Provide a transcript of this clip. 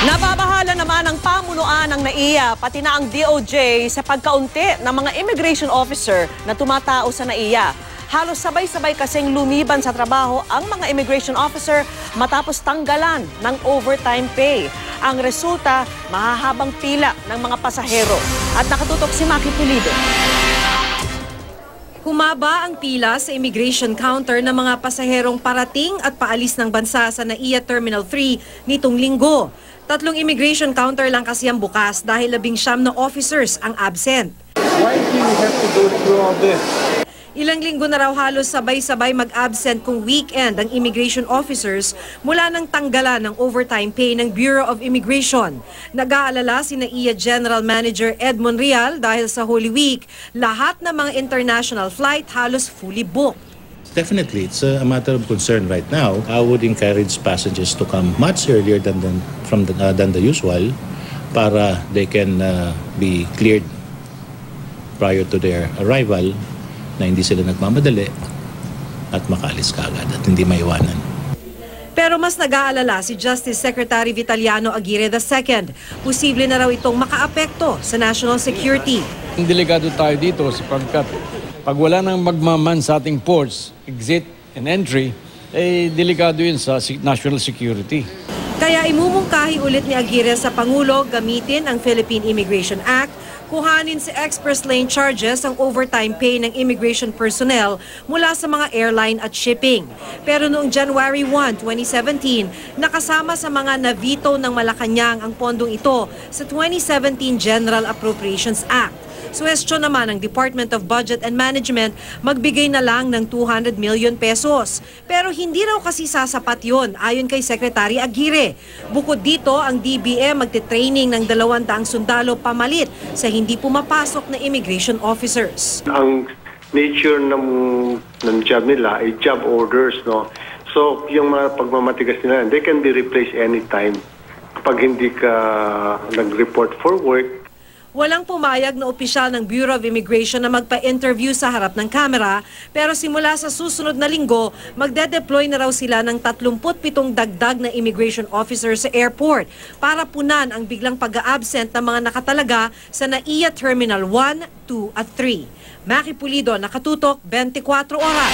Nababahala naman ang pamunuan ng NAIA pati na ang DOJ sa pagkaunti ng mga immigration officer na tumatao sa NAIA. Halos sabay-sabay kasing lumiban sa trabaho ang mga immigration officer matapos tanggalan ng overtime pay. Ang resulta, mahahabang pila ng mga pasahero. At nakatutok si Maki Pulido. Humaba ang pila sa immigration counter ng mga pasaherong parating at paalis ng bansa sa NAIA Terminal 3 nitong linggo. 3 immigration counter lang kasi ang bukas dahil 19 na officers ang absent. Why do you have to go through all this? Ilang linggo na raw halos sabay-sabay mag-absent kung weekend ang immigration officers mula ng tanggalan ng overtime pay ng Bureau of Immigration. Nag-aalala si NAIA General Manager Ed Monreal dahil sa Holy Week, lahat ng mga international flight halos fully booked. Definitely, it's a matter of concern right now. I would encourage passengers to come much earlier than the usual para they can be cleared prior to their arrival, na hindi sila nagmamadali at makaalis kaagad at hindi maiwanan. Pero mas nag-aalala si Justice Secretary Vitaliano Aguirre II. Posible na raw itong makaapekto sa national security. Delikado tayo dito sapagkat pag wala nang magmaman sa ating ports, exit and entry, delikado yun sa national security. Kaya imumungkahi ulit ni Aguirre sa Pangulo gamitin ang Philippine Immigration Act, kuhanin sa express lane charges ang overtime pay ng immigration personnel mula sa mga airline at shipping. Pero noong January 1, 2017, nakasama sa mga navito ng Malacanang ang pondong ito sa 2017 General Appropriations Act. Suwestyon naman ng Department of Budget and Management magbigay na lang ng 200 million pesos. Pero hindi raw kasi sasapat yun ayon kay Secretary Aguirre. Bukod dito, ang DBM magte-training ng 200 sundalo pamalit sa hindi pumapasok na immigration officers. Ang nature ng job nila ay job orders, no? So, yung mga pagmamatigas nila, they can be replaced anytime. Pag hindi ka nag-report for work, walang pumayag na opisyal ng Bureau of Immigration na magpa-interview sa harap ng kamera, pero simula sa susunod na linggo, magde-deploy na raw sila ng 37 dagdag na immigration officer sa airport para punan ang biglang pag-a-absent ng mga nakatalaga sa NAIA Terminal 1, 2 at 3. Maki Pulido, nakatutok 24 oras.